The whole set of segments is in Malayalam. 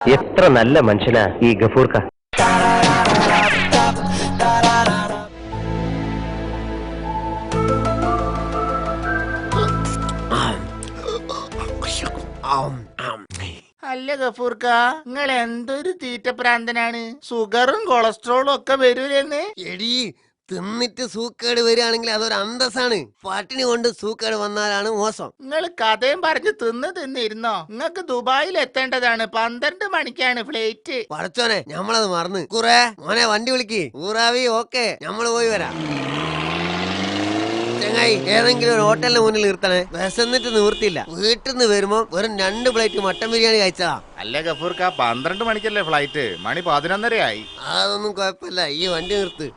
എത്ര നല്ല മനുഷ്യനാ ഈ ഗഫൂർക്ക. അല്ല ഗഫൂർക്ക, നിങ്ങൾ എന്തൊരു തീറ്റ പ്രാന്തനാണ്. ഷുഗറും കൊളസ്ട്രോളും ഒക്കെ വരൂലെന്ന്. എടീ, തിന്നിട്ട് സൂക്കേട് വരികയാണെങ്കിൽ അതൊരു അന്തസ്സാണ്. പട്ടിണി കൊണ്ട് സൂക്കേട് വന്നാലാണ് മോശം. നിങ്ങൾ കഥയും പറഞ്ഞ് തിന്നിരുന്നോ? നിങ്ങൾക്ക് ദുബായിൽ എത്തേണ്ടതാണ്. 12 മണിക്കാണ് ഫ്ലൈറ്റ്. പടച്ചോനെ, ഞമ്മളത് മറന്ന്. കുറേ മോനെ വണ്ടി വിളിക്ക്. ഊറാവി ഓക്കെ, ഞമ്മള് പോയി വരാം. ചങ്ങായി, ഏതെങ്കിലും ഒരു ഹോട്ടലിന് മുന്നിൽ നിർത്തണേ. വിശന്നിട്ട് നിവൃത്തിയില്ല. വീട്ടിൽ നിന്ന് വരുമ്പോ വെറും 2 പ്ലേറ്റ് മട്ടൻ ബിരിയാണി കഴിച്ചതാ. അല്ല ഗഫൂർക്ക, 12 മണിക്കല്ലേ ഫ്ലൈറ്റ്? മണി 11:30 ആയി. അതൊന്നും കുഴപ്പമില്ല, ഈ വണ്ടി നിർത്ത്.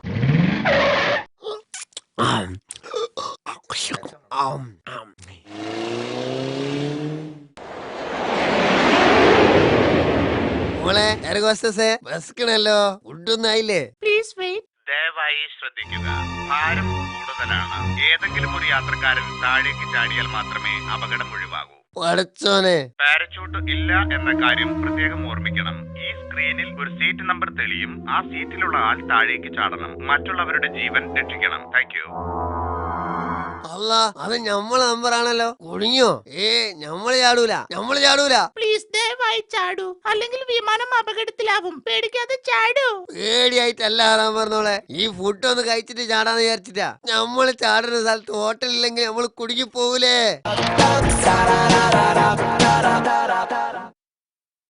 മോളെ എയർഹോസ്റ്റസേ, ബസ്ക്കണല്ലോ. ഫുഡൊന്നും ആയില്ലേ? Please wait. ദയവായി ശ്രദ്ധിക്കുക, ഭാരം കൂടുതലാണ്. ഏതെങ്കിലും ഒരു യാത്രക്കാരൻ താഴേക്ക് ചാടിയാൽ മാത്രമേ അപകടം ഒഴിവാകൂ. പടച്ചോനെ, പാരച്യൂട്ട് ഇല്ല എന്ന കാര്യം പ്രത്യേകം ഓർമ്മിക്കണം. ഈ സ്ക്രീനിൽ ഒരു സീറ്റ് നമ്പർ തെളിയും. ആ സീറ്റിലുള്ള ആൾ താഴേക്ക് ചാടണം. മറ്റുള്ളവരുടെ ജീവൻ രക്ഷിക്കണം. Thank you. അല്ല, അത് ഞമ്മളെ നമ്പറാണല്ലോ. കുടുങ്ങിയോ? ഞമ്മള് ചാടൂല. പ്ലീസ് ദയവായി ചാടൂ, അല്ലെങ്കിൽ വിമാനം അപകടത്തിലാവും. പേടിക്കാതെ ചാടൂ. പേടിയായിട്ടല്ല ആറാൻ പറഞ്ഞോളെ. ഈ ഫുഡ് ഒന്ന് കഴിച്ചിട്ട് ചാടാന്ന് വിചാരിച്ചിട്ടാ. ഞമ്മള് ചാടുന്ന സ്ഥലത്ത് ഹോട്ടലില്ലെങ്കിൽ നമ്മള് കുടുങ്ങി പോകൂലേ.